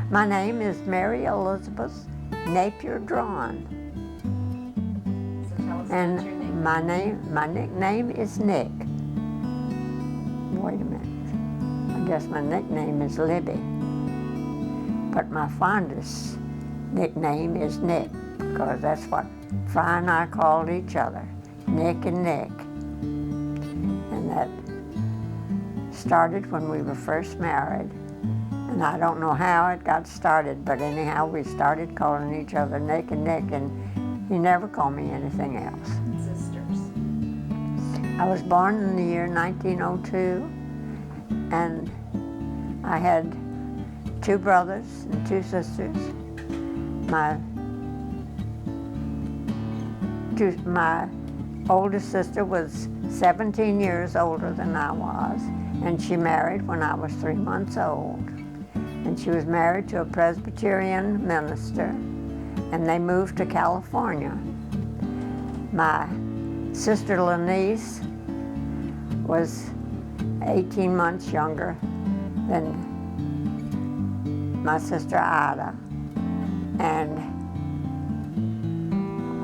My name is Mary Elizabeth Napier Draughon. So tell us And what's your name. my nickname is Nick. Wait a minute. I guess my nickname is Libby. But my fondest nickname is Nick, because that's what Fry and I called each other, Nick and Nick. And that started when we were first married. And I don't know how it got started, but anyhow, we started calling each other Nick and Nick, and he never called me anything else. Sisters. I was born in the year 1902, and I had 2 brothers and 2 sisters. My oldest sister was 17 years older than I was, and she married when I was 3 months old. And she was married to a Presbyterian minister, and they moved to California. My sister Lenise was 18 months younger than my sister Ida. And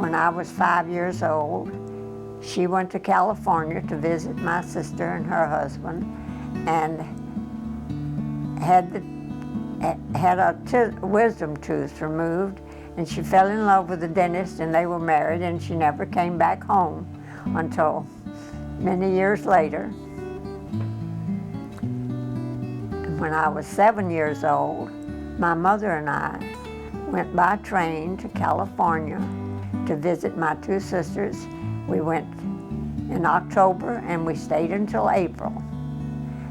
when I was 5 years old, she went to California to visit my sister and her husband, and had a wisdom tooth removed, and she fell in love with the dentist, and they were married, and she never came back home until many years later. And when I was 7 years old, my mother and I went by train to California to visit my 2 sisters. We went in October, and we stayed until April.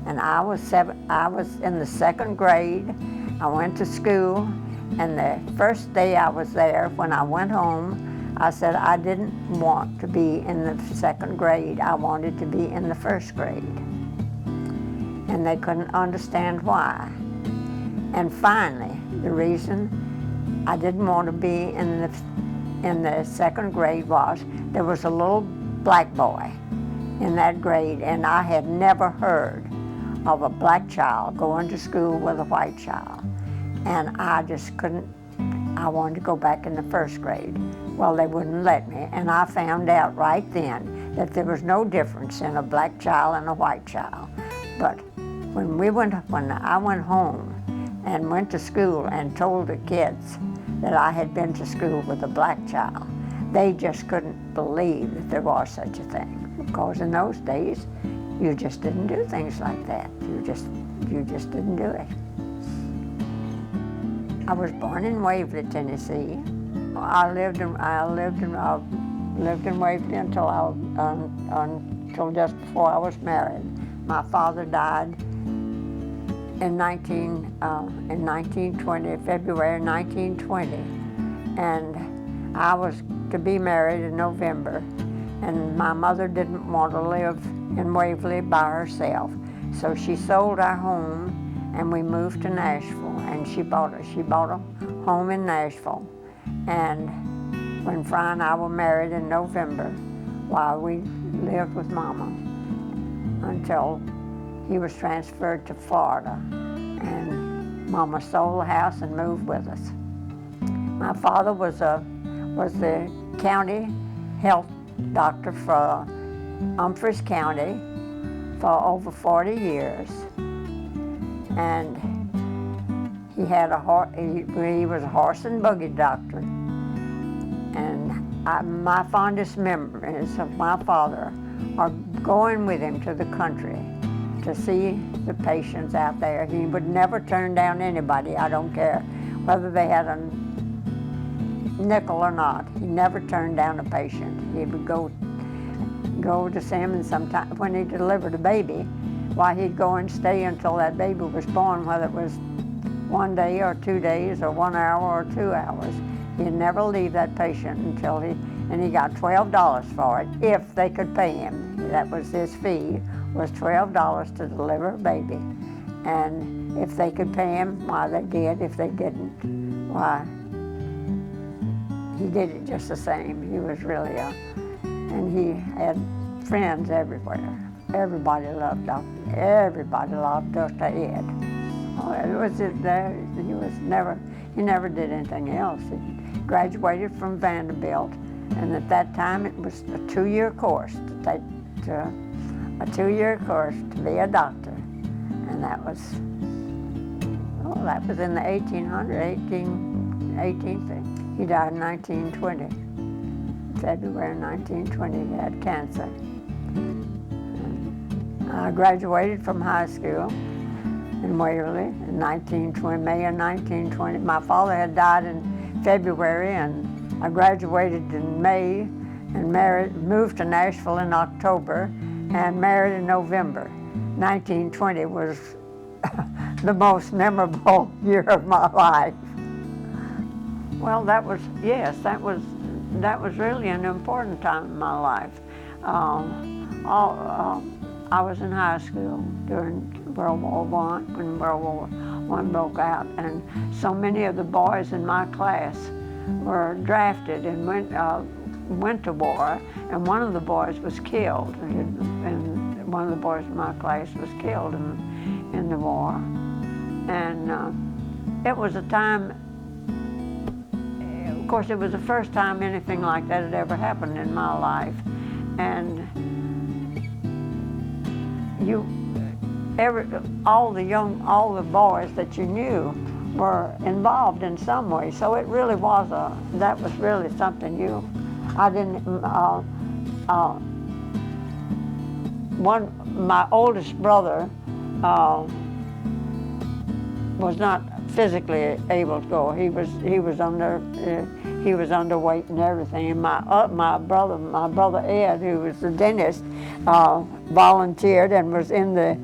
And I was in the 2nd grade. I went to school, and the first day I was there, when I went home, I said I didn't want to be in the 2nd grade. I wanted to be in the 1st grade. And they couldn't understand why. And finally, the reason I didn't want to be in the 2nd grade was there was a little black boy in that grade, and I had never heard of a black child going to school with a white child. And I just couldn't, I wanted to go back in the 1st grade. Well, they wouldn't let me, and I found out right then that there was no difference in a black child and a white child. But when I went home and went to school and told the kids that I had been to school with a black child, they just couldn't believe that there was such a thing. Because in those days, you just didn't do things like that. You just didn't do it. I was born in Waverly, Tennessee. I lived in Waverly until just before I was married. My father died in 1920, February 1920, and I was to be married in November. And my mother didn't want to live in Waverly by herself, so she sold our home, and we moved to Nashville. And she bought a home in Nashville. And when Fry and I were married in November, while we lived with Mama until he was transferred to Florida, and Mama sold the house and moved with us. My father was the county health doctor for Humphreys County for over 40 years, and he was a horse and buggy doctor. And my fondest memories of my father are going with him to the country to see the patients out there. He would never turn down anybody. I don't care whether they had a nickel or not. He never turned down a patient. He would go to see him, and sometimes when he delivered a baby, why, he'd go and stay until that baby was born, whether it was 1 day or 2 days or 1 hour or 2 hours. He'd never leave that patient until he got $12 for it, if they could pay him. That was his fee, was $12 to deliver a baby. And if they could pay him, why, they did. If they didn't, why, he did it just the same. He was really and he had friends everywhere. Everybody loved Dr. Ed. Oh, was it there. He never did anything else. He graduated from Vanderbilt, and at that time it was a 2-year course to take a 2-year course to be a doctor, and that was in the 18th. He died in 1920, February 1920. He had cancer. I graduated from high school in Waverly in May of 1920. My father had died in February, and I graduated in May and moved to Nashville in October and married in November. 1920 was the most memorable year of my life. Well, that was really an important time in my life. I was in high school during World War I, when World War I broke out, and so many of the boys in my class were drafted and went to war, and one of the boys was killed, and one of the boys in my class was killed in the war. And it was a time, of course, it was the first time anything like that had ever happened in my life, and all the boys that you knew were involved in some way. So it really that was really something my oldest brother was not physically able to go. He was underweight and everything. And my brother Ed, who was the dentist, volunteered and was in the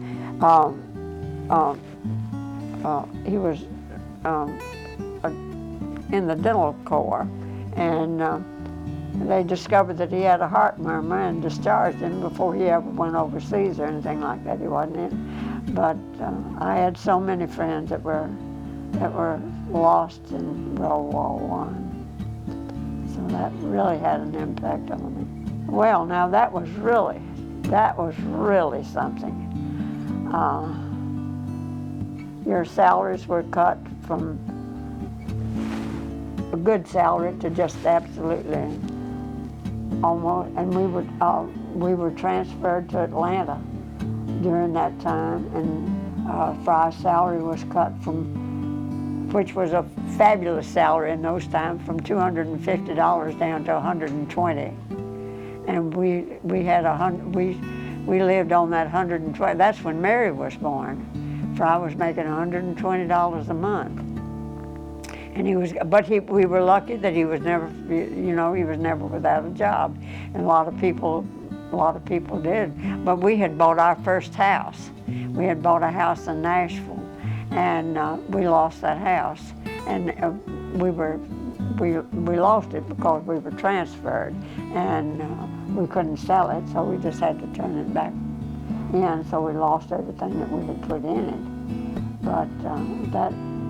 in the dental corps, and they discovered that he had a heart murmur and discharged him before he ever went overseas or anything like that. He wasn't in. But I had so many friends that were lost in World War I. So that really had an impact on me. Well, now that was really something. Your salaries were cut from a good salary to just absolutely almost, and we were transferred to Atlanta during that time, and Fry's salary was cut from, which was a fabulous salary in those times, from $250 down to $120, and we lived on that $120. That's when Mary was born. Fry was making $120 a month, and we were lucky that he was never, he was never without a job, and a lot of people did. But we had bought our first house. We had bought a house in Nashville, and we lost that house, and we lost it because we were transferred, and we couldn't sell it, so we just had to turn it back in. So we lost everything that we had put in it. But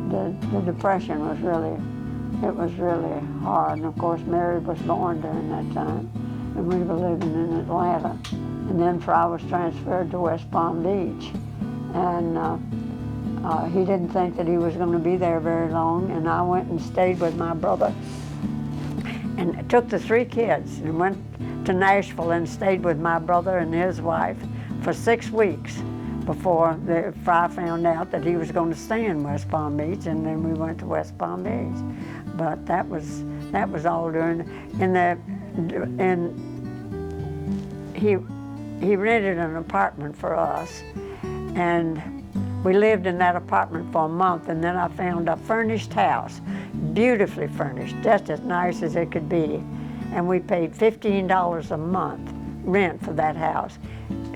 the depression was really hard. And of course, Mary was born during that time, and we were living in Atlanta. And then Fry was transferred to West Palm Beach, and he didn't think that he was going to be there very long. And I went and stayed with my brother, and took the 3 kids and went to Nashville and stayed with my brother and his wife for 6 weeks before Fry found out that he was going to stay in West Palm Beach, and then we went to West Palm Beach. But that was all during, he rented an apartment for us, and we lived in that apartment for a month, and then I found a furnished house, beautifully furnished, just as nice as it could be, and we paid $15 a month rent for that house.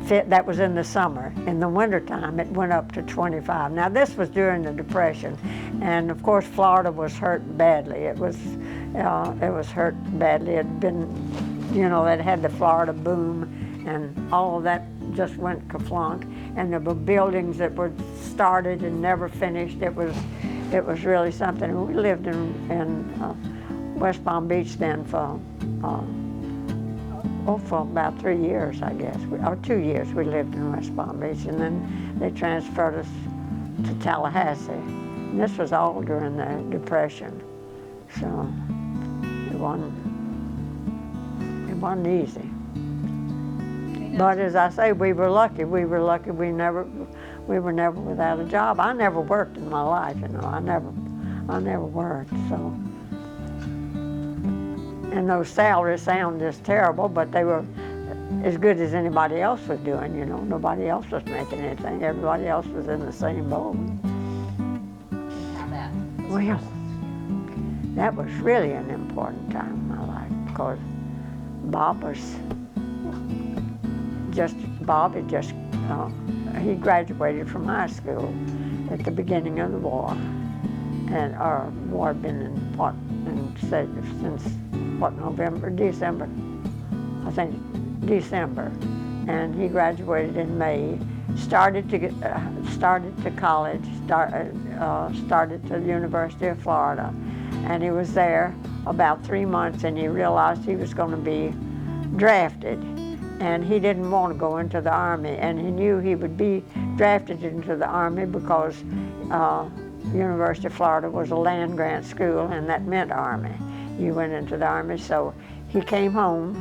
That was in the summer. In the wintertime, it went up to $25. Now, this was during the Depression, and of course, Florida was hurt badly. It was hurt badly. It had been, they'd had the Florida boom, and all of that just went kerplunk. And there were buildings that were started and never finished. It was really something. We lived in West Palm Beach then for about 3 years, I guess, or 2 years we lived in West Palm Beach, and then they transferred us to Tallahassee. And this was all during the Depression, so it wasn't easy. But as I say, we were lucky. We were lucky. We were never without a job. I never worked in my life, you know. I never worked. So, and those salaries sound just terrible, but they were as good as anybody else was doing. You know, nobody else was making anything. Everybody else was in the same boat. How that was Well, first. that was really an important time in my life because Bob had just, he graduated from high school at the beginning of the war. And our war had been since December, I think December. And he graduated in May, started to college, started to the University of Florida. And he was there about 3 months, and he realized he was going to be drafted. And he didn't want to go into the Army, and he knew he would be drafted into the Army because University of Florida was a land grant school, and that meant Army. You went into the Army, so he came home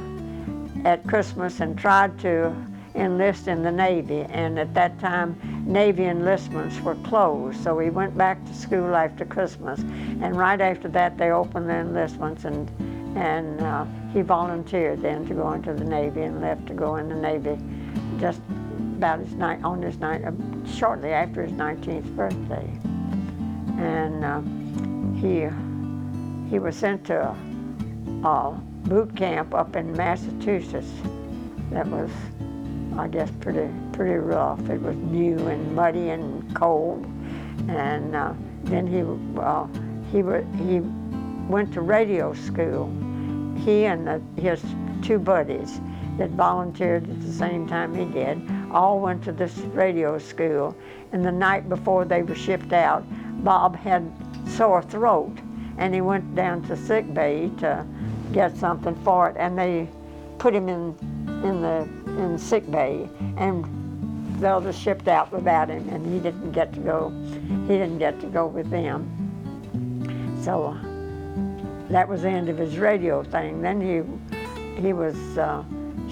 at Christmas and tried to enlist in the Navy, and at that time Navy enlistments were closed, so he went back to school after Christmas, and right after that they opened the enlistments, and he volunteered then to go into the Navy and left to go in the Navy just about shortly after his 19th birthday. And he was sent to a boot camp up in Massachusetts that was, I guess, pretty rough. It was new and muddy and cold. And then he went to radio school. He and his two buddies that volunteered at the same time he did all went to this radio school. And the night before they were shipped out, Bob had sore throat, and he went down to sick bay to get something for it, and they put him in sick bay, and the others shipped out without him, and he didn't get to go. He didn't get to go with them. So that was the end of his radio thing. Then he was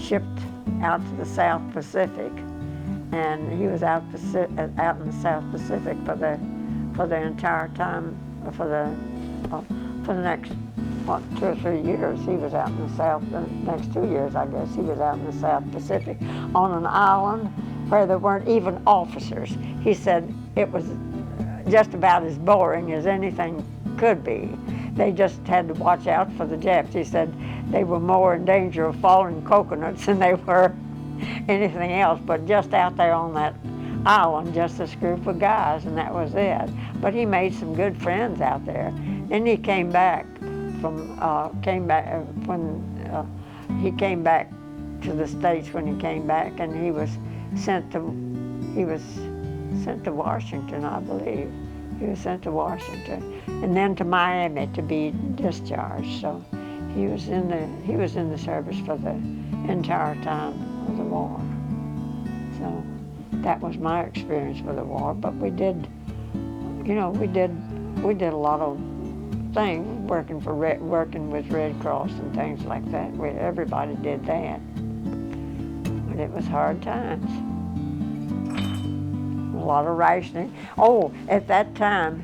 shipped out to the South Pacific, and he was out in the South Pacific for the entire time, for the next 2 or 3 years. He was out in the South. The next 2 years, I guess, he was out in the South Pacific on an island where there weren't even officers. He said it was just about as boring as anything could be. They just had to watch out for the Japs. He said they were more in danger of falling coconuts than they were anything else, but just out there on that island, just this group of guys, and that was it. But he made some good friends out there. Then he came back he came back to the States when he came back, and he was sent to Washington, I believe. He was sent to Washington, and then to Miami to be discharged. So he was in the service for the entire time of the war. So that was my experience with the war. But we did a lot of things, working with Red Cross and things like that. Everybody did that, but it was hard times. A lot of rationing. Oh, at that time,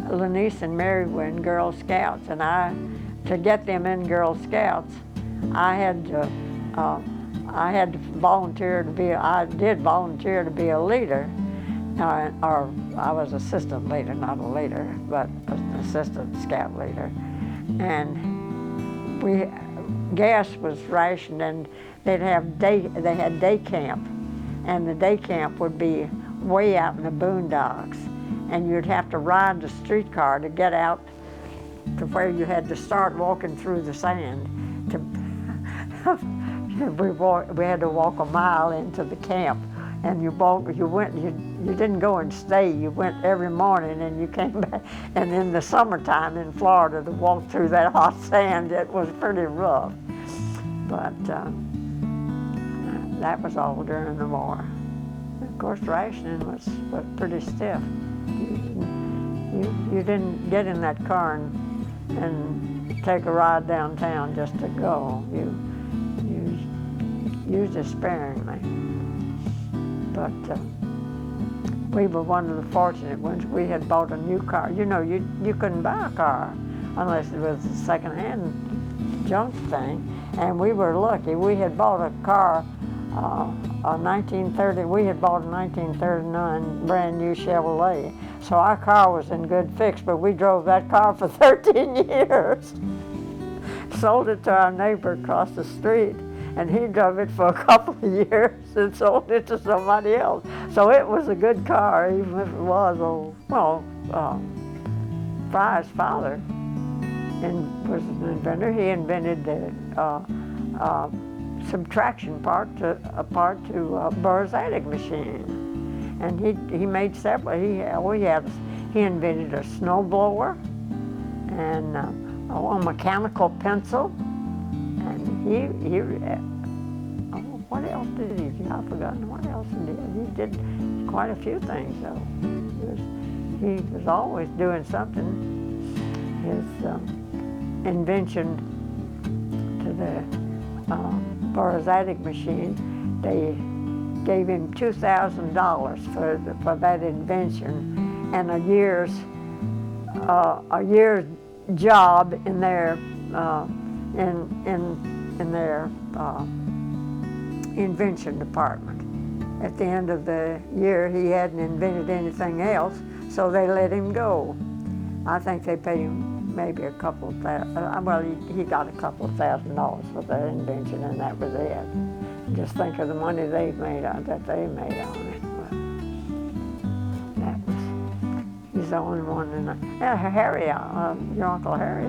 Lanice and Mary were in Girl Scouts, and to get them in Girl Scouts, I did volunteer to be a leader, or I was assistant leader, not a leader, but an assistant scout leader. And gas was rationed, and they had day camp, and the day camp would be way out in the boondocks, and you'd have to ride the streetcar to get out to where you had to start walking through the sand. We had to walk a mile into the camp, and you didn't go and stay. You went every morning, and you came back. And in the summertime in Florida, to walk through that hot sand, it was pretty rough. But that was all during the war. Of course, rationing was pretty stiff. you didn't get in that car and take a ride downtown just to go. You used it sparingly. But we were one of the fortunate ones. We had bought a new car. You know, you couldn't buy a car unless it was a second-hand junk thing. And we were lucky. We had bought a car, a 1930. We had bought a 1939 brand new Chevrolet. So our car was in good fix, but we drove that car for 13 years. Sold it to our neighbor across the street, and he drove it for a couple of years and sold it to somebody else. So it was a good car, even if it was old. Well, Fry's father was an inventor. He invented the subtraction part to Burr's attic machine, and he made several. He invented a snowblower and a mechanical pencil, and what else did he do? I've forgotten what else he did. He did quite a few things though. He was always doing something. His invention to the Burr's attic machine, they gave him $2,000 for that invention and a year's job in their in their invention department. At the end of the year, he hadn't invented anything else, so they let him go. I think they paid him maybe a couple of thousand. Well, he got a couple of $1,000s for that invention, and that was it. Just think of the money they made on it. But that was, he's the only one. Harry, your Uncle Harry,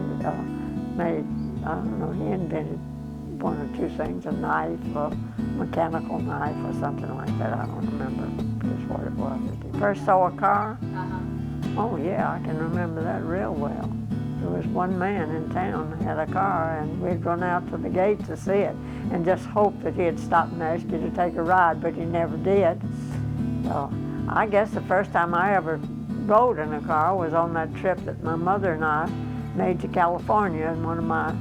made, I don't know, he invented one or two things, a knife, a mechanical knife or something like that. I don't remember just what it was. First saw a car? Oh yeah, I can remember that real well. There was one man in town that had a car, and we'd run out to the gate to see it and just hope that he'd stop and ask you to take a ride, but he never did. So I guess the first time I ever rode in a car was on that trip that my mother and I made to California, and one of my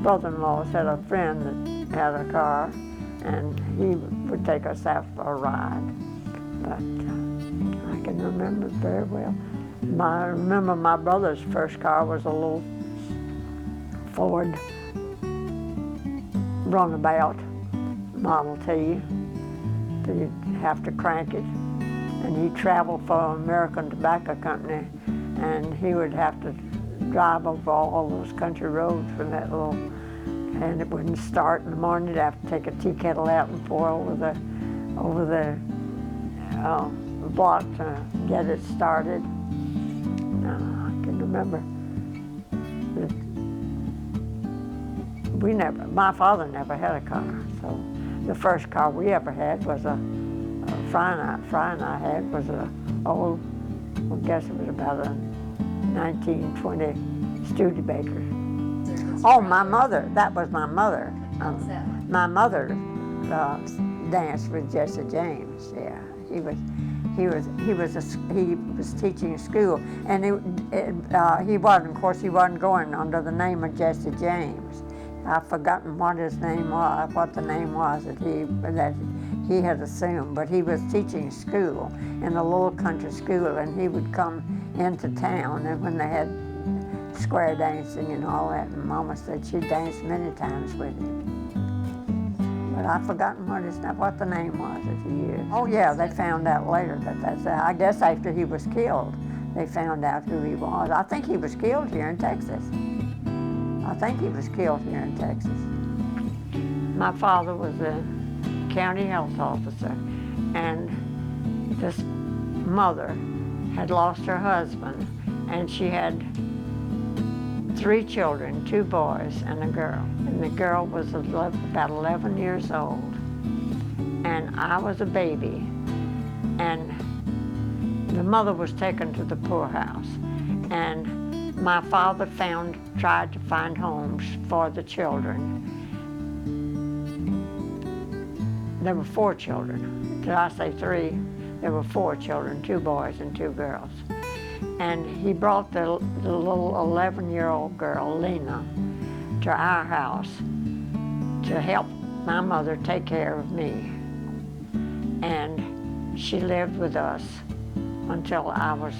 brother-in-laws had a friend that had a car, and he would take us out for a ride. But I can remember it very well. I remember my brother's first car was a little Ford runabout Model T. You'd have to crank it. And he traveled for American Tobacco Company, and he would have to drive over all those country roads with that little, and it wouldn't start in the morning. You'd have to take a tea kettle out and pour over the block to get it started. I can remember that my father never had a car, so the first car we ever had was Fry and I had was a old, I guess it was about a 1920 Studebaker. Oh, my mother, that was my mother. My mother danced with Jesse James. Yeah, he was teaching school, and he wasn't going under the name of Jesse James. I've forgotten what his name was, what the name was that he had assumed, but he was teaching school in a little country school, and he would come into town, and when they had square dancing and all that, and Mama said she danced many times with him. But I've forgotten what the name was that he used. Oh yeah, they found out later I guess after he was killed, they found out who he was. I think he was killed here in Texas. My father was a county health officer, and this mother had lost her husband, and she had 3 children, 2 boys and a girl. And the girl was about 11 years old, and I was a baby. And the mother was taken to the poorhouse, and my father tried to find homes for the children. There were 4 children. Did I say 3? There were 4 children, 2 boys and 2 girls. And he brought the little 11-year-old girl, Lena, to our house to help my mother take care of me. And she lived with us until I was,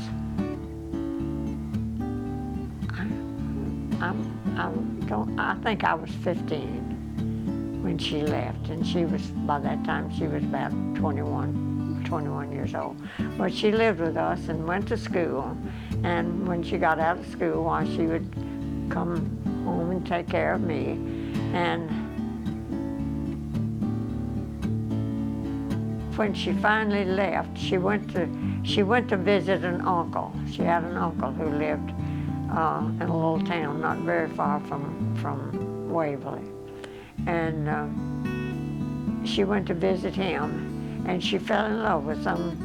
I think I was 15 when she left. And she was, by that time, she was about 21 years old. But she lived with us and went to school. And when she got out of school, why, she would come home and take care of me. And when she finally left, she went to visit an uncle. She had an uncle who lived in a little town not very far from Waverly. And she went to visit him, and she fell in love with some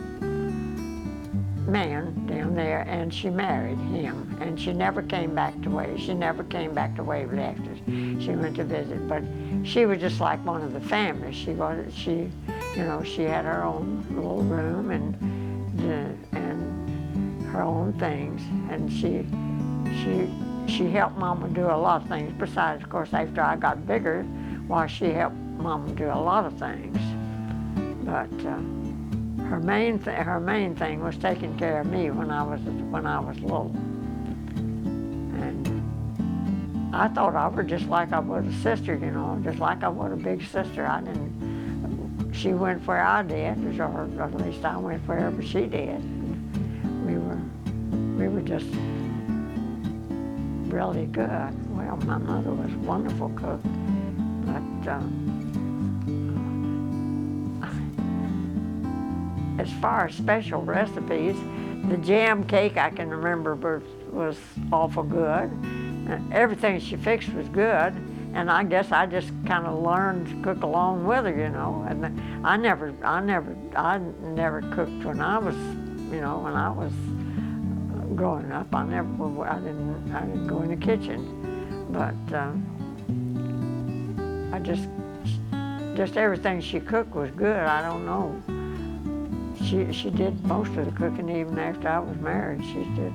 man down there, and she married him. And she never came back to Waverly. She never came back to Waverly after she went to visit. But she was just like one of the family. She had her own little room and her own things, and she helped Mama do a lot of things. Besides, of course, after I got bigger, why, she helped Mama do a lot of things. But her main thing was taking care of me when I was little. And I thought I was just like I was a sister, just like I was a big sister. She went where I did, or at least I went wherever she did. We were just really good. Well, my mother was a wonderful cook, but as far as special recipes, the jam cake I can remember was awful good. Everything she fixed was good. And I guess I just kind of learned to cook along with her, And I never cooked when I was, when I was growing up. I didn't go in the kitchen, but I just everything she cooked was good. I don't know. She did most of the cooking even after I was married. She did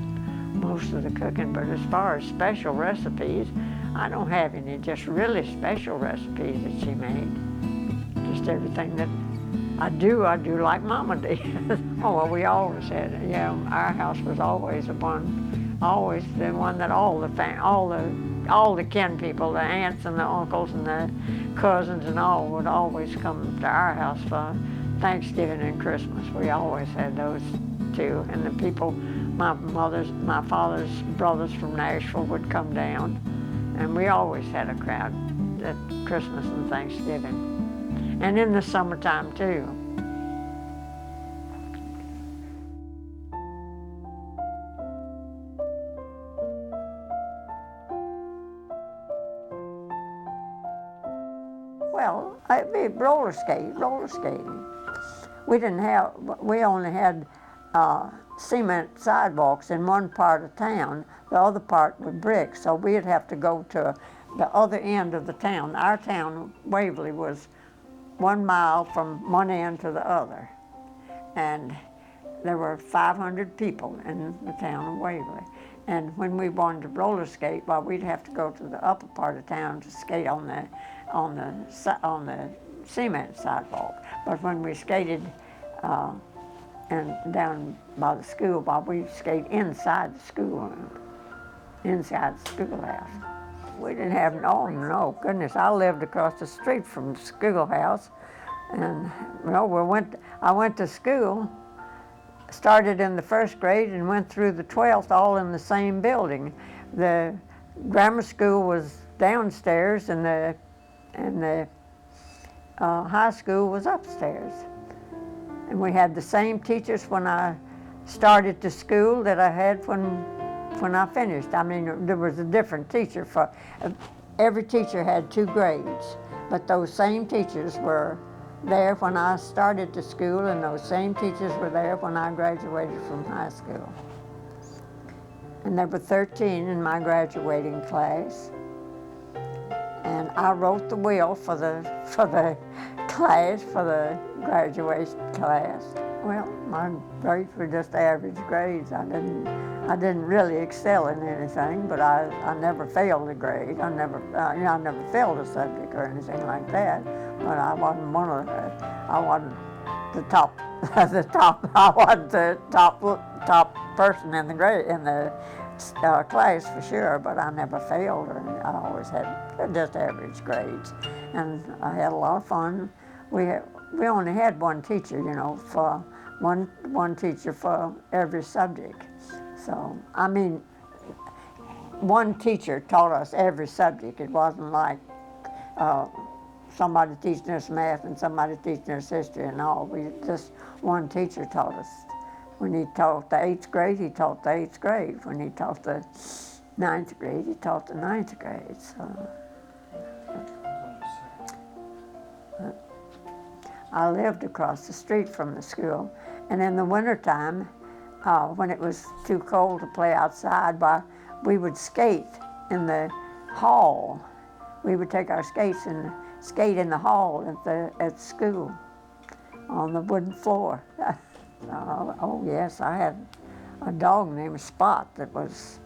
most of the cooking. But as far as special recipes, I don't have any just really special recipes that she made. Just everything that I do like Mama did. Oh, well, we always had, our house was always the one that all the kin people, the aunts and the uncles and the cousins and all would always come to our house for Thanksgiving and Christmas. We always had those two. And the people, my father's brothers from Nashville would come down. And we always had a crowd at Christmas and Thanksgiving. And in the summertime, too. Well, it'd be roller skating. We only had cement sidewalks in one part of town. The other part was brick, so we'd have to go to the other end of the town. Our town, Waverly, was 1 mile from one end to the other. And there were 500 people in the town of Waverly. And when we wanted to roller skate, well, we'd have to go to the upper part of town to skate on the cement sidewalk. But when we skated and down by the school, well, we'd skate inside the schoolhouse. We didn't have, no, goodness, I lived across the street from the schoolhouse. And I went to school, started in the first grade and went through the 12th all in the same building. The grammar school was downstairs and the high school was upstairs. And we had the same teachers when I started to school that I had when I finished. I mean, there was a different teacher for every teacher had 2 grades, but those same teachers were there when I started to school, and those same teachers were there when I graduated from high school. And there were 13 in my graduating class. And I wrote the will for the class, for the graduation class. Well, my grades were just average grades. I didn't really excel in anything, but I never failed a grade. I never failed a subject or anything like that. But I wasn't one of the, I wasn't the top, the top. I wasn't the top person in the grade in the class for sure. But I never failed, or I always had just average grades, and I had a lot of fun. We only had one teacher, for one teacher for every subject. So, I mean, one teacher taught us every subject. It wasn't like uh, somebody teaching us math and somebody teaching us history and all. We just one teacher taught us. When he taught the 8th grade, he taught the 8th grade. When he taught the 9th grade, he taught the 9th grade. So I lived across the street from the school, and in the wintertime, when it was too cold to play outside, we would skate in the hall. We would take our skates and skate in the hall at school on the wooden floor. Oh yes, I had a dog named Spot that was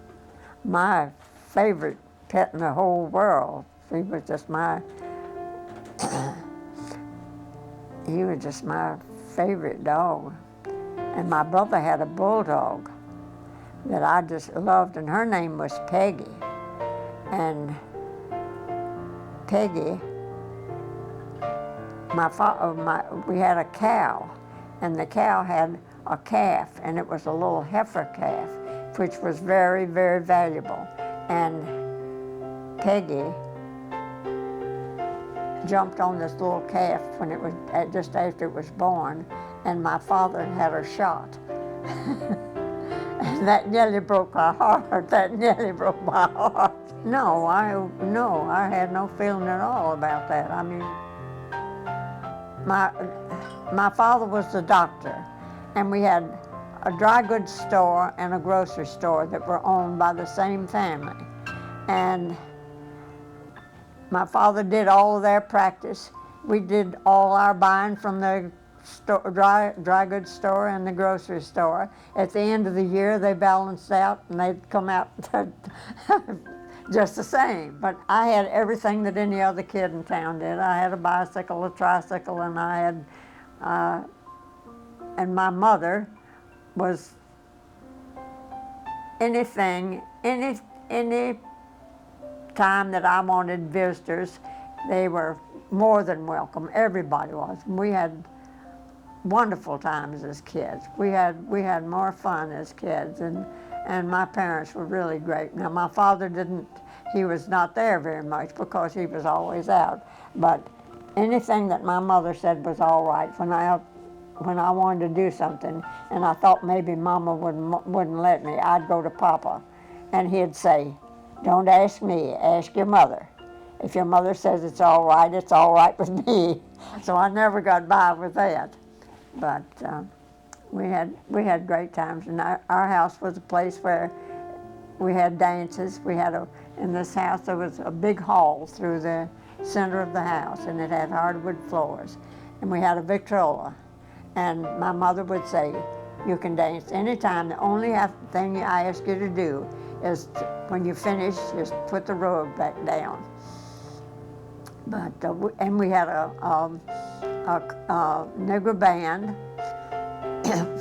my favorite pet in the whole world. He was just my favorite dog. And my brother had a bulldog that I just loved, and her name was Peggy. And Peggy, we had a cow, and the cow had a calf, and it was a little heifer calf, which was very, very valuable. And Peggy jumped on this little calf when it was just after it was born, and my father had her shot. And that nearly broke my heart. That nearly broke my heart. No, I had no feeling at all about that. I mean, my father was the doctor, and we had a dry goods store and a grocery store that were owned by the same family. And my father did all of their practice. We did all our buying from the dry goods store and the grocery store. At the end of the year, they balanced out, and they'd come out just the same. But I had everything that any other kid in town did. I had a bicycle, a tricycle, and I had, and my mother was any time that I wanted visitors, they were more than welcome. Everybody was. We had wonderful times as kids. We had more fun as kids, and my parents were really great. Now my father he was not there very much because he was always out. But anything that my mother said was all right. When I wanted to do something, and I thought maybe Mama wouldn't let me, I'd go to Papa, and he'd say, "Don't ask me, ask your mother. If your mother says it's all right with me." So I never got by with that. But we had great times, and our house was a place where we had dances. In this house there was a big hall through the center of the house, and it had hardwood floors, and we had a Victrola. And my mother would say, "You can dance anytime. The only thing I ask you to do is when you finish, just put the rug back down." But and we had a nigger band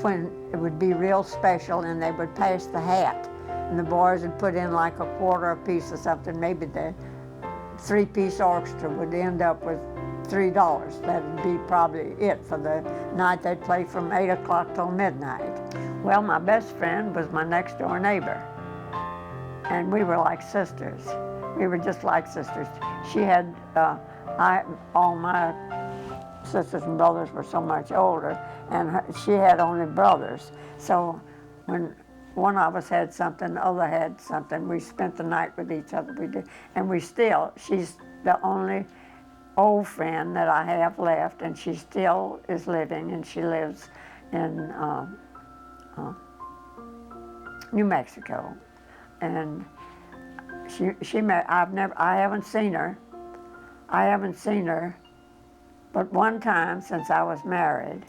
when it would be real special, and they would pass the hat, and the boys would put in like a quarter apiece or something. Maybe the 3-piece orchestra would end up with $3. That'd be probably it for the night. They'd play from 8 o'clock till midnight. Well, my best friend was my next door neighbor, and we were like sisters. We were just like sisters. She had, all my sisters and brothers were so much older, and she had only brothers. So when one of us had something, the other had something, we spent the night with each other. We did, and she's the only old friend that I have left, and she still is living, and she lives in New Mexico. And I haven't seen her, but one time since I was married,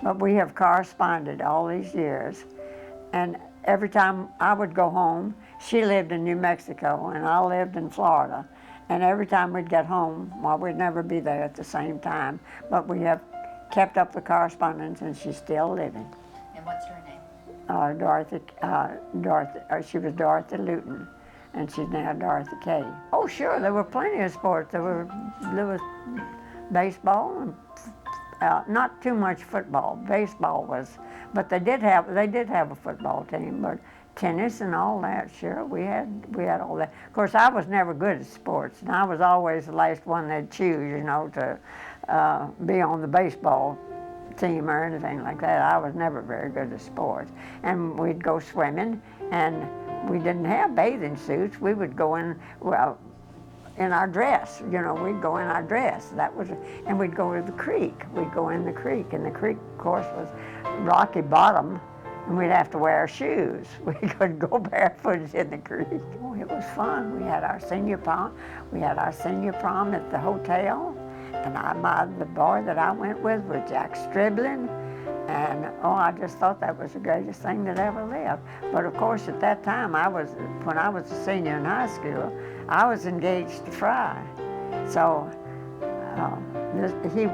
but we have corresponded all these years. And every time I would go home, she lived in New Mexico and I lived in Florida. And every time we'd get home, well, we'd never be there at the same time, but we have kept up the correspondence and she's still living. And what's her name? She was Dorothy Luton, and she's now Dorothy Kay. Oh, sure, there were plenty of sports. There was baseball and not too much football. Baseball was, but they did have a football team. But tennis and all that, sure, we had all that. Of course, I was never good at sports, and I was always the last one they'd choose, to be on the baseball team or anything like that. I was never very good at sports. And we'd go swimming, and we didn't have bathing suits. We would go in, in our dress, we'd go in our dress. And we'd go to the creek. We'd go in the creek, and the creek, of course, was rocky bottom, and we'd have to wear shoes. We couldn't go barefooted in the creek. Oh, it was fun. We had our senior prom. We had our senior prom at the hotel. And the boy that I went with was Jack Striblin, and I just thought that was the greatest thing that ever lived. But of course, at that time, when I was a senior in high school, I was engaged to Fry. So he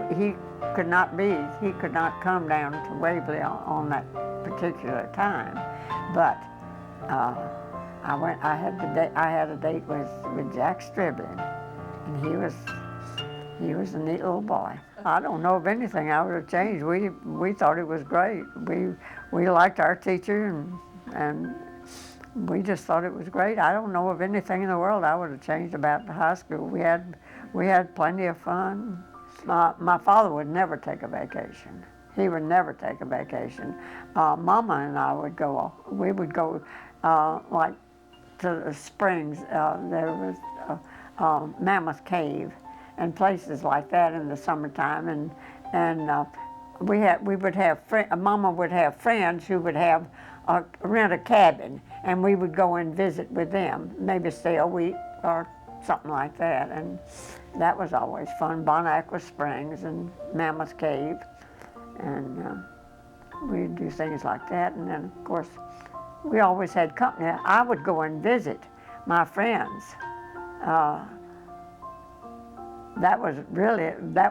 could not come down to Waverly on that particular time. But I had a date with Jack Striblin, and he was a neat little boy. I don't know of anything I would have changed. We thought it was great. We liked our teacher, and we just thought it was great. I don't know of anything in the world I would have changed about the high school. We had plenty of fun. My father would never take a vacation. He would never take a vacation. Mama and I would go. We would go like to the springs. There was Mammoth Cave and places like that in the summertime, and Mama would have friends who would rent a cabin, and we would go and visit with them, maybe stay a week or something like that, and that was always fun. Bon Aqua Springs and Mammoth Cave, and we'd do things like that, and then of course we always had company. I would go and visit my friends. That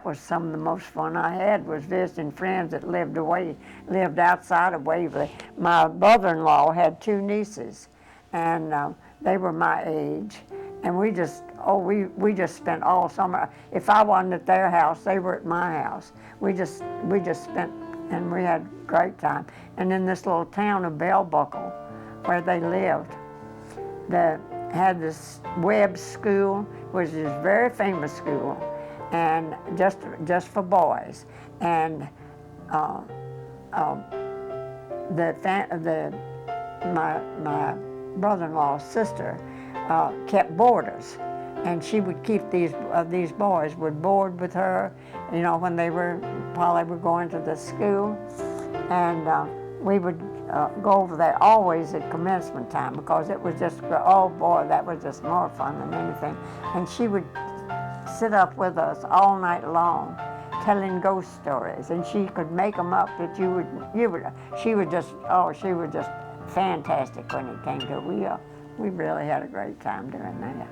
was some of the most fun I had, was visiting friends that lived outside of Waverly. My brother-in-law had two nieces, and they were my age, and we just spent all summer. If I wasn't at their house, they were at my house. We just spent, and we had a great time. And in this little town of Bell Buckle, where they lived, had this Webb School, which is a very famous school, and just for boys. And my brother-in-law's sister kept boarders, and she would keep these boys would board with her, while they were going to the school, and we would go over there always at commencement time, because it was just, oh boy, that was just more fun than anything. And she would sit up with us all night long telling ghost stories, and she could make them up that she was just fantastic when it came to it. We really had a great time doing that.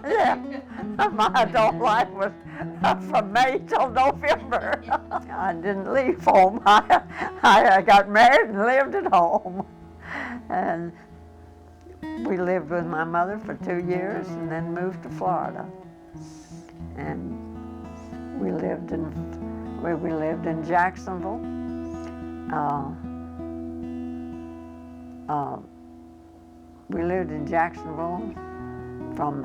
Yeah, my adult life was from May till November. I didn't leave home. I got married and lived at home. And we lived with my mother for 2 years and then moved to Florida. And we lived in Jacksonville. We lived in Jacksonville from,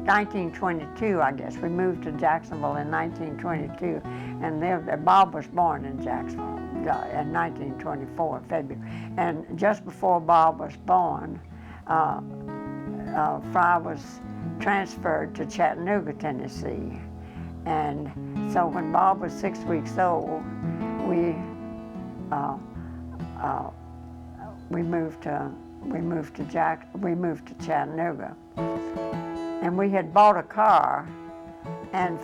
1922, I guess. We moved to Jacksonville in 1922 and lived there. Bob was born in Jacksonville in 1924, February. And just before Bob was born, Fry was transferred to Chattanooga, Tennessee. And so when Bob was 6 weeks old, we moved to Chattanooga, and we had bought a car. And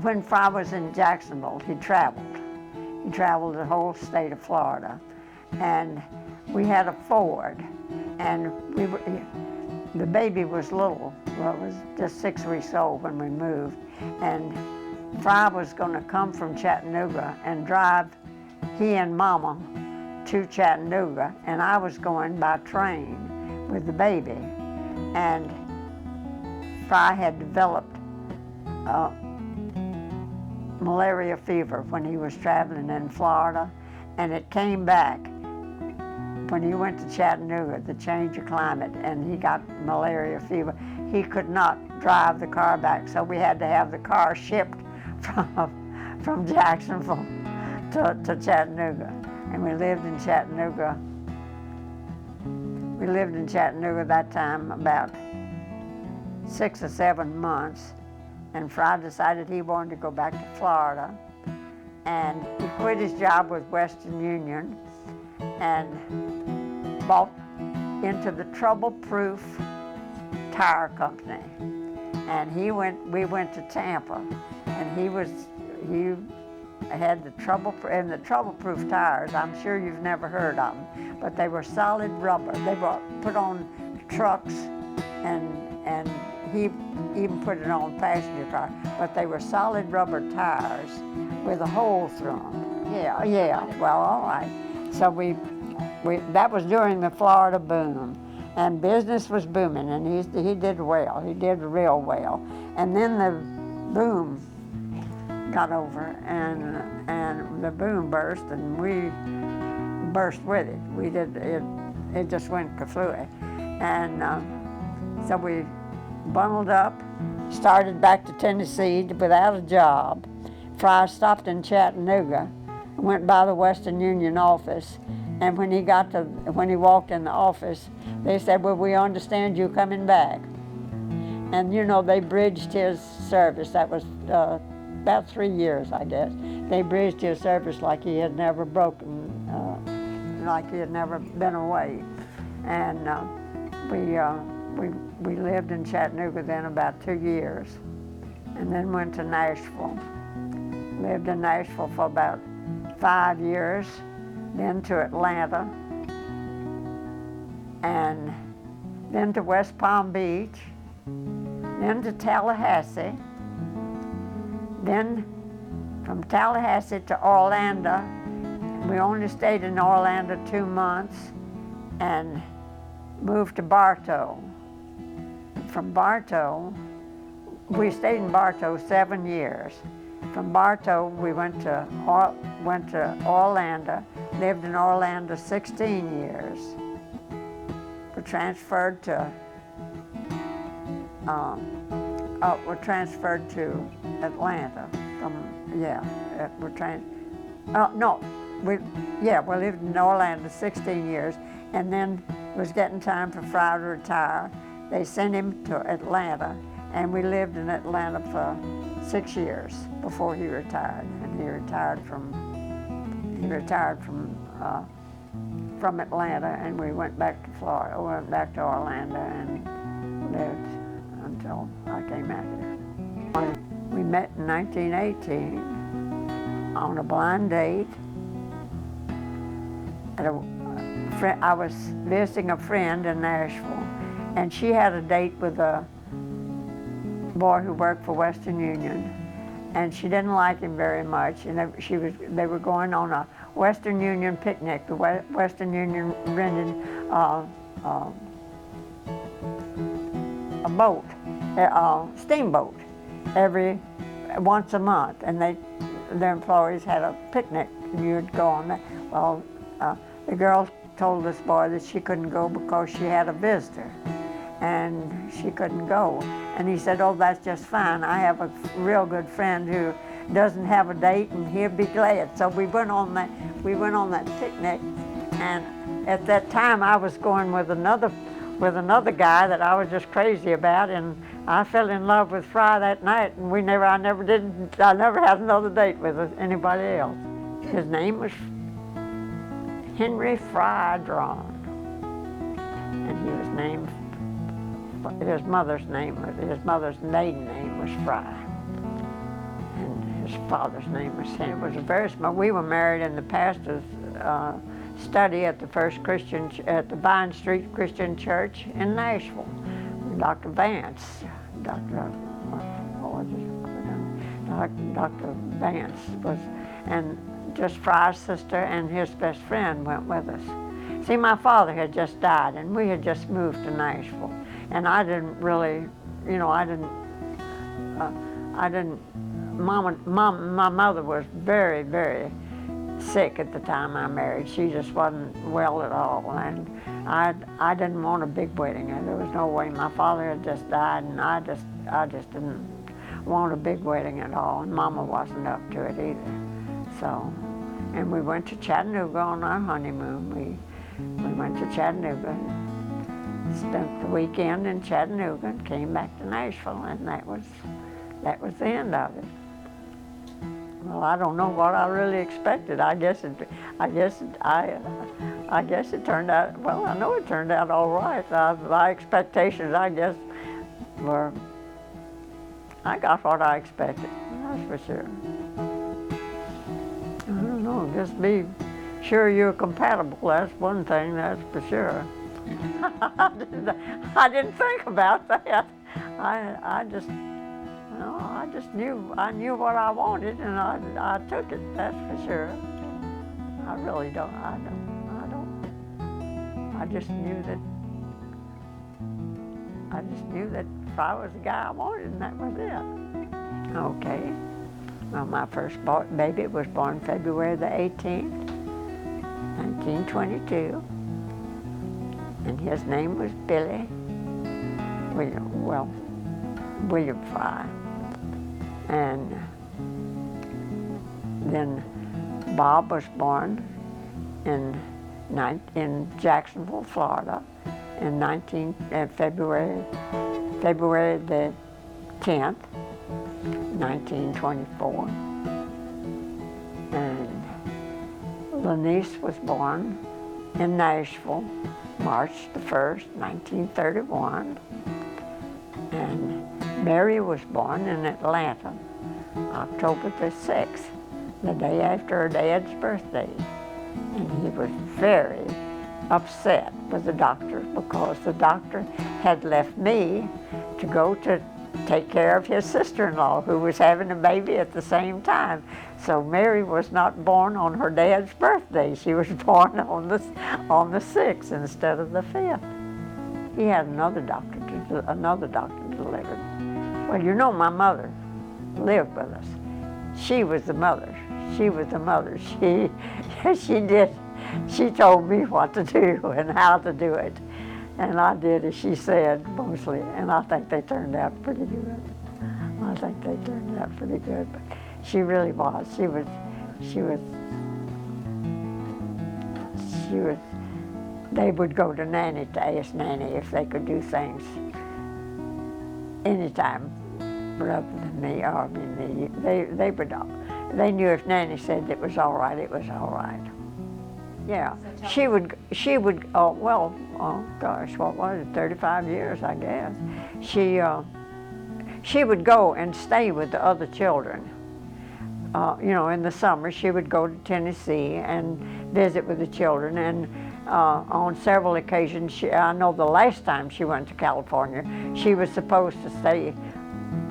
when Fry was in Jacksonville, he traveled. He traveled the whole state of Florida, and we had a Ford, and the baby was little. Well, it was just 6 weeks old when we moved, and Fry was going to come from Chattanooga and drive he and Mama to Chattanooga, and I was going by train with the baby. And Fry had developed malaria fever when he was traveling in Florida, and it came back when he went to Chattanooga, the change of climate, and he got malaria fever. He could not drive the car back, so we had to have the car shipped from Jacksonville to Chattanooga. And we lived in Chattanooga. We lived in Chattanooga that time about 6 or 7 months, and Fry decided he wanted to go back to Florida, and he quit his job with Western Union and bought into the Trouble-Proof Tire Company. And we went to Tampa, and he had the Trouble-Proof tires. I'm sure you've never heard of them, but they were solid rubber. They were put on trucks, and he even put it on passenger car, but they were solid rubber tires with a hole through them. Yeah, well, all right. So that was during the Florida boom, and business was booming, and he did well. He did real well. And then the boom got over, and the boom burst, and we burst with it. We did it. It just went kaflooey, and so we bundled up, started back to Tennessee without a job. Fry stopped in Chattanooga, went by the Western Union office, and when he walked in the office, they said, "Well, we understand you coming back." And they bridged his service. That was about 3 years, I guess. They bridged his service like he had never broken, like he had never been away. And we lived in Chattanooga then about 2 years, and then went to Nashville. Lived in Nashville for about 5 years, then to Atlanta, and then to West Palm Beach, then to Tallahassee, then from Tallahassee to Orlando. We only stayed in Orlando 2 months, and moved to Bartow. From Bartow, we stayed in Bartow 7 years. From Bartow, we went to Orlando, lived in Orlando 16 years. We transferred to Atlanta. We lived in Orlando 16 years, and then it was getting time for Fry to retire. They sent him to Atlanta, and we lived in Atlanta for 6 years before he retired. And he retired from Atlanta, and we went back to Florida. We went back to Orlando and lived until I came out here. We met in 1918 on a blind date. I was visiting a friend in Nashville, and she had a date with a boy who worked for Western Union, and she didn't like him very much. And they were going on a Western Union picnic. The Western Union rented a boat, a steamboat, once a month, and their employees had a picnic, and you'd go on that. Well, the girl told this boy that she couldn't go because she had a visitor, and she couldn't go. And he said, "Oh, that's just fine. I have a real good friend who doesn't have a date, and he'll be glad." So we went on that picnic, and at that time I was going with another with another guy that I was just crazy about, and I fell in love with Fry that night, and I never had another date with anybody else. His name was Henry Fry Draughon, and he was named, his mother's maiden name was Fry, and his father's name was Henry. It was a very small. We were married in the pastor's study at the Vine Street Christian Church in Nashville. Dr. Vance, Dr. Vance was, and just Fry's sister and his best friend went with us. See, my father had just died, and we had just moved to Nashville, and I didn't really, my mother was very, very sick at the time I married. She just wasn't well at all, and I didn't want a big wedding, and there was no way. My father had just died, and I just didn't want a big wedding at all, and Mama wasn't up to it either. So, and we went to Chattanooga on our honeymoon. We went to Chattanooga, spent the weekend in Chattanooga, and came back to Nashville, and that was the end of it. Well, I don't know what I really expected. I guess it turned out, well, I know it turned out all right. My expectations, I guess, were, I got what I expected, that's for sure. I don't know, just be sure you're compatible, that's one thing, that's for sure. I didn't think about that. I just knew what I wanted, and I took it, that's for sure. I really don't, I just knew that if I was the guy I wanted, and that was it. Okay, well, my first baby was born February the 18th, 1922, and his name was William Fry. And then Bob was born in Jacksonville, Florida, in February the 10th, 1924. And Lanice was born in Nashville, March the 1st, 1931. And Mary was born in Atlanta, October the 6th, the day after her dad's birthday. And he was very upset with the doctor because the doctor had left me to go to take care of his sister-in-law who was having a baby at the same time. So Mary was not born on her dad's birthday. She was born on the 6th instead of the 5th. He had another doctor delivered. Well, you know, my mother lived with us. She was the mother. She told me what to do and how to do it. And I did as she said, mostly. And I think they turned out pretty good. But she really was. She was, they would go to Nanny to ask Nanny if they could do things anytime rather than me or me. They knew if Nanny said it was all right, it was all right. Yeah, she would, oh gosh, what was it, 35 years, I guess. She would go and stay with the other children. In the summer, she would go to Tennessee and visit with the children, and on several occasions, I know the last time she went to California, she was supposed to stay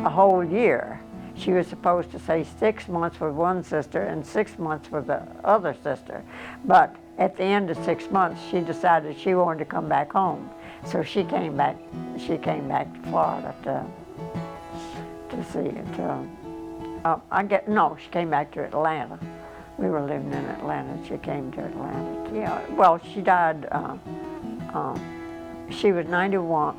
a whole year. She was supposed to stay 6 months with one sister and 6 months with the other sister. But at the end of 6 months, she decided she wanted to come back home. So she came back to Florida to see it. She came back to Atlanta. We were living in Atlanta. She came to Atlanta. Yeah, well, she died. She was 91.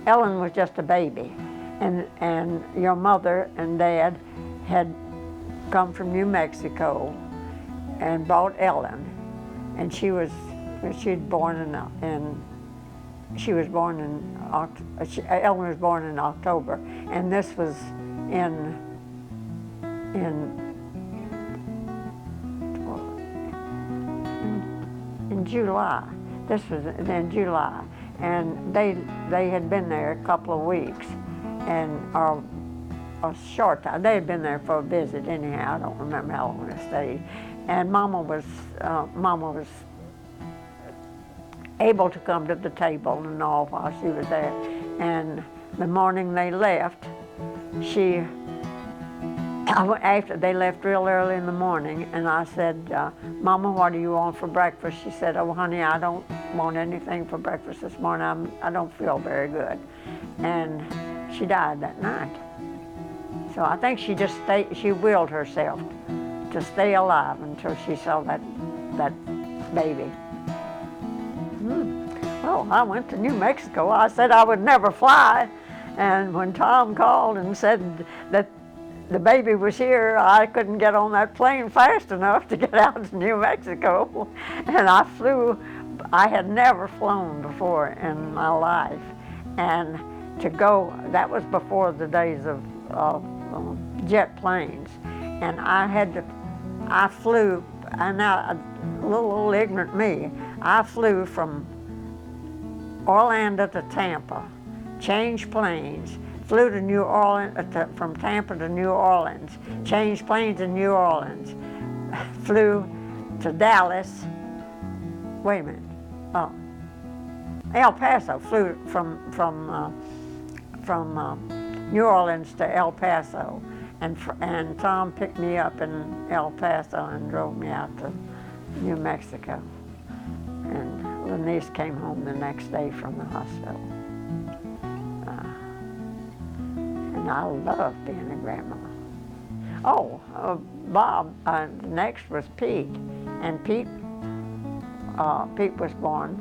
Ellen was just a baby, and your mother and dad had come from New Mexico, and brought Ellen, and she'd born she was born Ellen was born in October, and this was in July. This was in July, and they had been there a couple of weeks, and a short time. They had been there for a visit anyhow. I don't remember how long they stayed, and Mama was able to come to the table and all while she was there. And the morning they left, after they left real early in the morning, and I said, Mama, what do you want for breakfast? She said, oh, honey, I don't want anything for breakfast this morning. I don't feel very good. And she died that night. So I think she willed herself to stay alive until she saw that baby. Well, I went to New Mexico. I said I would never fly. And when Tom called and said that the baby was here, I couldn't get on that plane fast enough to get out to New Mexico. And I flew. I had never flown before in my life. And to go, that was before the days of jet planes. And I flew, and now, a little ignorant me, I flew from Orlando to Tampa, changed planes, flew to New Orleans, from Tampa to New Orleans, changed planes in New Orleans, flew to Dallas, wait a minute, El Paso, flew from New Orleans to El Paso, and Tom picked me up in El Paso and drove me out to New Mexico. And Lanice came home the next day from the hospital. And I loved being a grandma. Oh, Bob, next was Pete. And Pete was born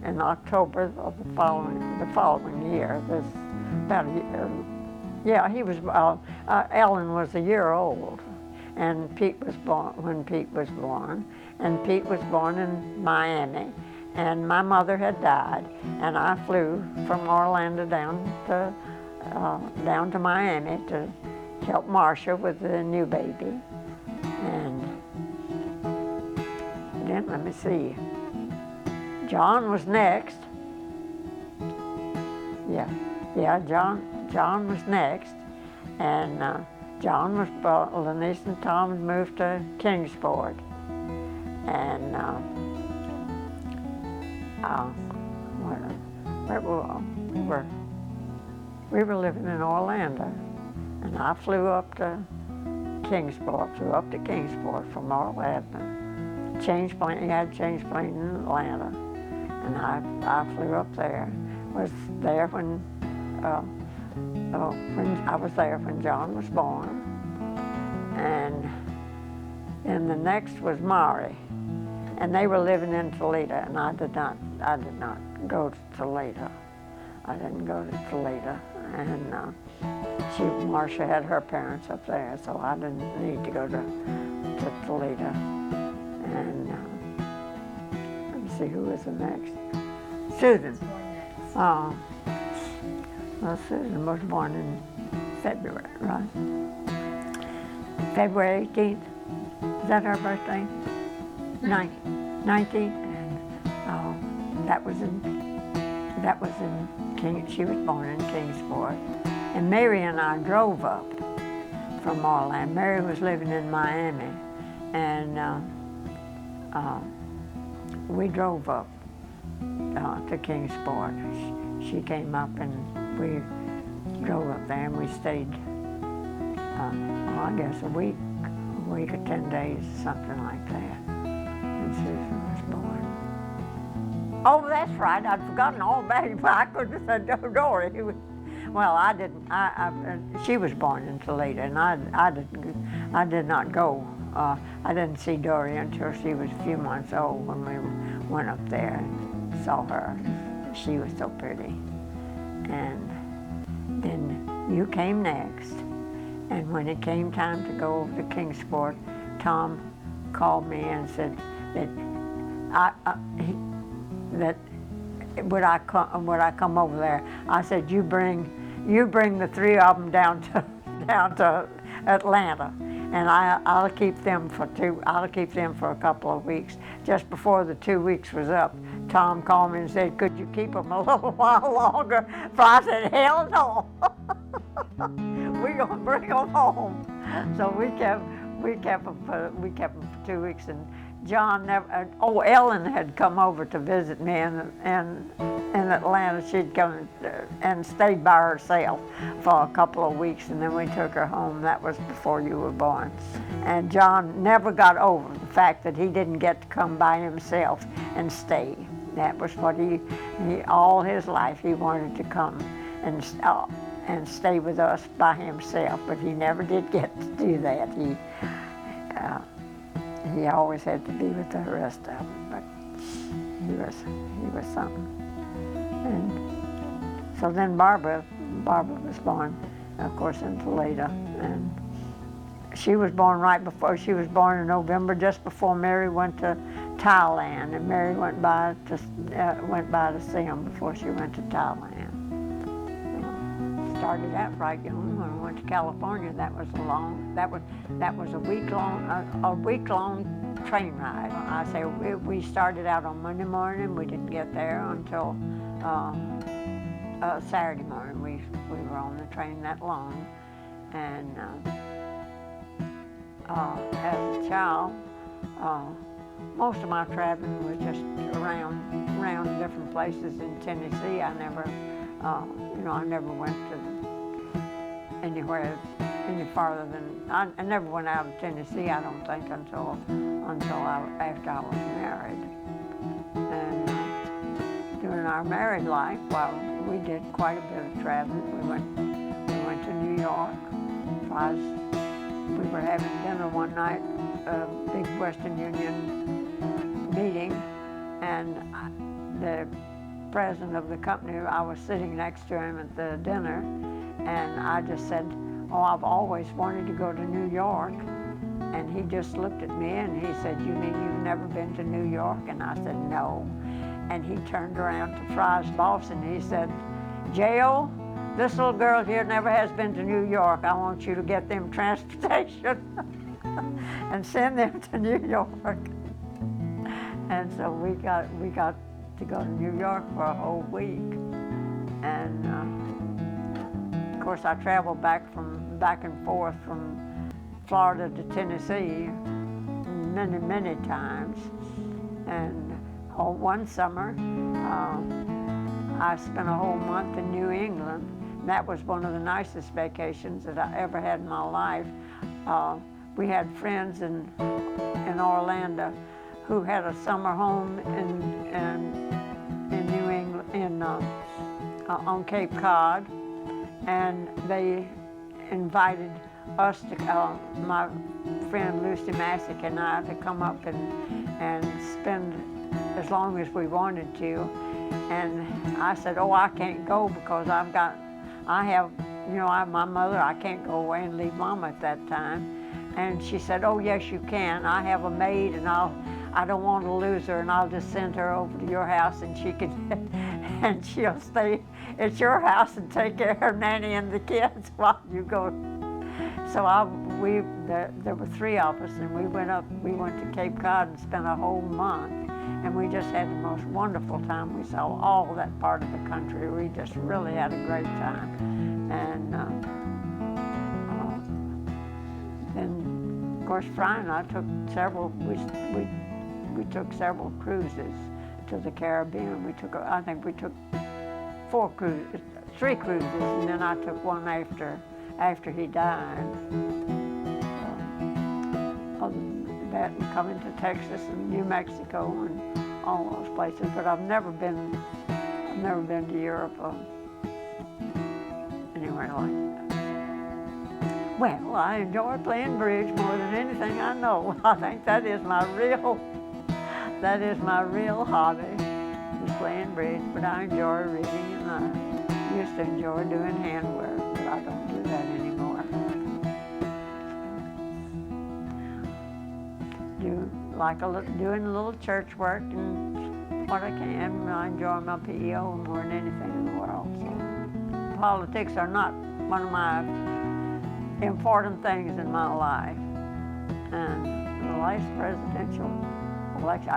in October of the following year. This about a year, yeah, he was. Ellen was a year old, and Pete was born when Pete was born. And Pete was born in Miami, and my mother had died, and I flew from Orlando down to Miami to help Marcia with the new baby. And then, let me see, John was next. Yeah, John was next, and John was, Lanice and Tom moved to Kingsport. And we were living in Orlando, and I flew up to Kingsport from Orlando. Changed plane, had changed plane in Atlanta, and I flew up there. Was there when I was there when John was born, and then the next was Maury. And they were living in Toledo, and I did not go to Toledo. I didn't go to Toledo, and Marcia had her parents up there, so I didn't need to go to Toledo. And let me see, who was the next? Susan. Well, Susan was born in February, right? February 18th. Is that her birthday? 19th, and that was in she was born in Kingsport. And Mary and I drove up from Orlando. Mary was living in Miami, and we drove up to Kingsport. She came up, and we drove up there, and we stayed, I guess a week or 10 days, something like that. Susan was born. Oh, that's right. I'd forgotten all about it. I could have said Dory. Well, I didn't. She was born in Toledo, and I did not go. I didn't see Dory until she was a few months old when we went up there and saw her. She was so pretty. And then you came next. And when it came time to go over to Kingsport, Tom called me and said that that would I come over there. I said, you bring the three of them down to Atlanta, and I'll keep them for a couple of weeks. Just before the 2 weeks was up, Tom called me and said, could you keep them a little while longer? So I said, hell no. We're gonna bring them home. So we kept them for 2 weeks, and John never. Ellen had come over to visit me in Atlanta. She'd come and stayed by herself for a couple of weeks, and then we took her home. That was before you were born. And John never got over the fact that he didn't get to come by himself and stay. That was what he all his life he wanted to come and stay with us by himself, but he never did get to do that. He always had to be with the rest of them, but he was something. And so then Barbara was born, of course, in Toledo, and she was born in November, just before Mary went to Thailand, and Mary went by to see him before she went to Thailand. Started out right young when we went to California. That was a week long train ride. I say we started out on Monday morning. We didn't get there until Saturday morning. We were on the train that long, and as a child, most of my traveling was just around different places in Tennessee. I never went to anywhere any farther than I never went out of Tennessee. I don't think until after I was married. And during our married life, well, we did quite a bit of traveling. We went to New York. We were having dinner one night, a big Western Union meeting, and the president of the company, I was sitting next to him at the dinner, and I just said, oh, I've always wanted to go to New York. And he just looked at me and he said, you mean you've never been to New York? And I said, no. And he turned around to Fry's boss and he said, J.O., this little girl here never has been to New York. I want you to get them transportation and send them to New York. And so we got to go to New York for a whole week. And of course I traveled back and forth from Florida to Tennessee many times. And one summer I spent a whole month in New England. That was one of the nicest vacations that I ever had in my life. We had friends in Orlando who had a summer home in New England, on Cape Cod, and they invited us to, my friend Lucy Massick and I, to come up and spend as long as we wanted to. And I said, oh, I can't go because my mother, I can't go away and leave Mama at that time. And she said, oh, yes, you can. I have a maid, and I don't want to lose her, and I'll just send her over to your house, and and she'll stay at your house and take care of Nanny and the kids while you go. So there were three of us, and we went to Cape Cod and spent a whole month, and we just had the most wonderful time. We saw all that part of the country. We just really had a great time. And then, of course, Fry and I took we took several cruises to the Caribbean. I think we took three cruises, and then I took one after he died. Other than that, and coming to Texas and New Mexico and all those places, but I've never been to Europe or anywhere like that. Well, I enjoy playing bridge more than anything I know. I think that is my real hobby, is playing bridge, but I enjoy reading, and I used to enjoy doing handwork, but I don't do that anymore. like doing a little church work and what I can. I enjoy my PEO more than anything in the world. So politics are not one of my important things in my life. And the last presidential election,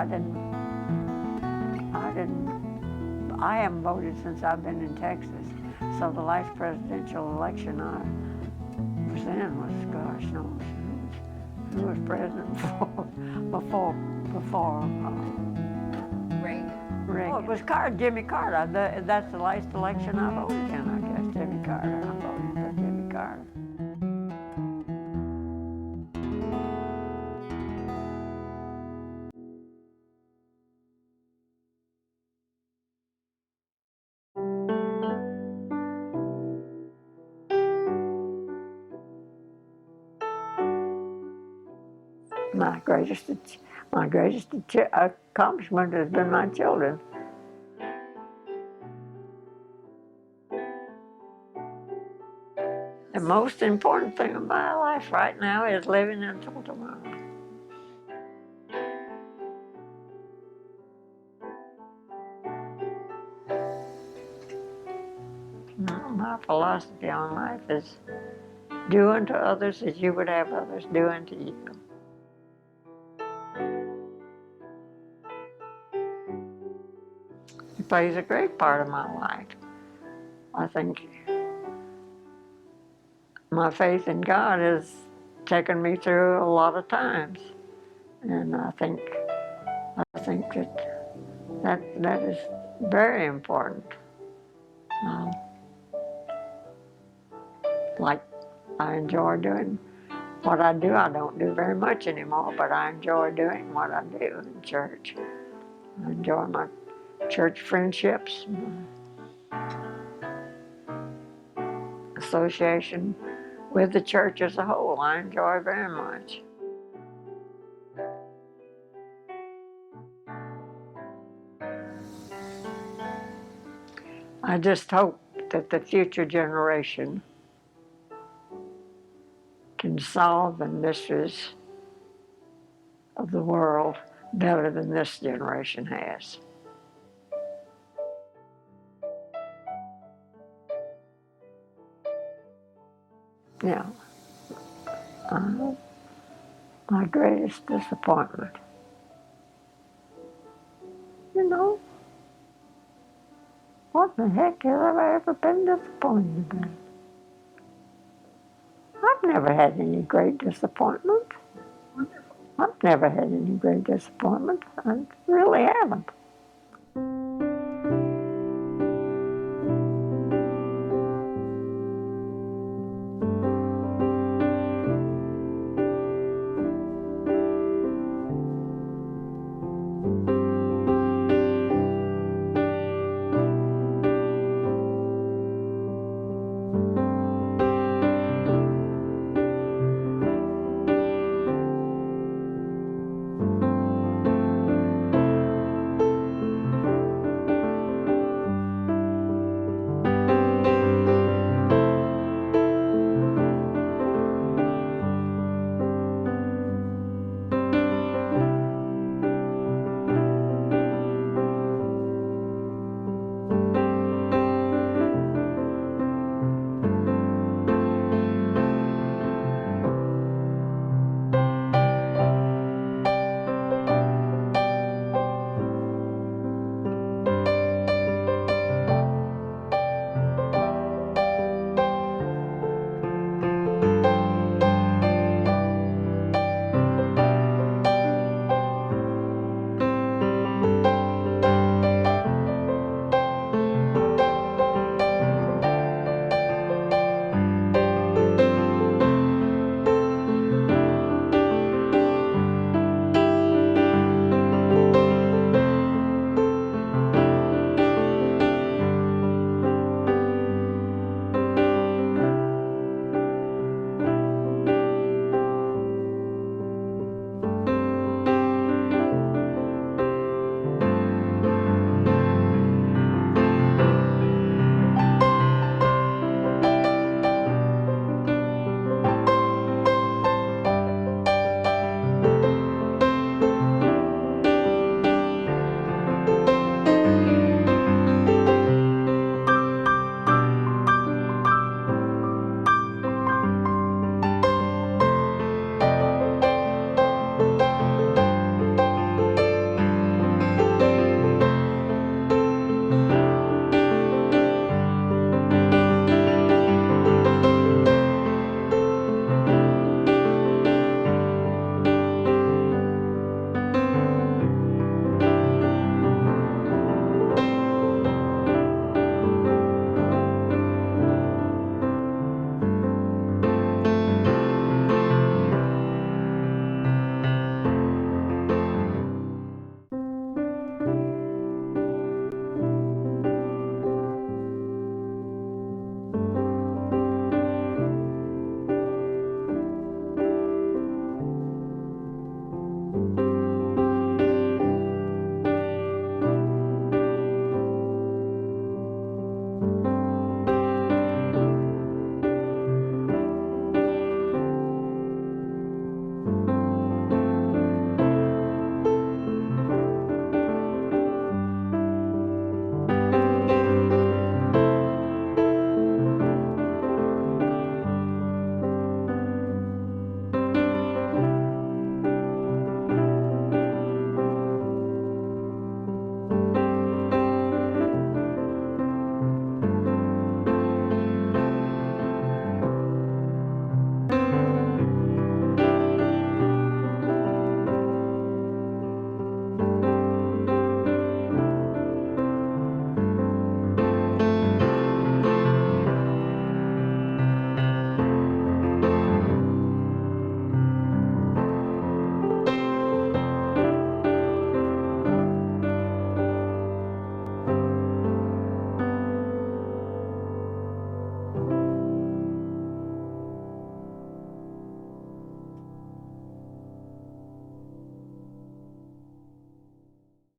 I haven't voted since I've been in Texas. So the last presidential election I was in was, gosh knows, who was president before Reagan. Reagan. Oh, it was Jimmy Carter. That's the last election I voted in, I guess, Jimmy Carter. I voted for Jimmy Carter. My greatest accomplishment has been my children. The most important thing in my life right now is living until tomorrow. My philosophy on life is do unto others as you would have others do unto you. It plays a great part of my life. I think my faith in God has taken me through a lot of times, and I think that is very important. Like I enjoy doing what I do. I don't do very much anymore, but I enjoy doing what I do in church. I enjoy my church friendships, association with the church as a whole. I enjoy very much. I just hope that the future generation can solve the mysteries of the world better than this generation has. Yeah, my greatest disappointment. You know, what the heck have I ever been disappointed in? I've never had any great disappointment. Wonderful. I've never had any great disappointment. I really haven't.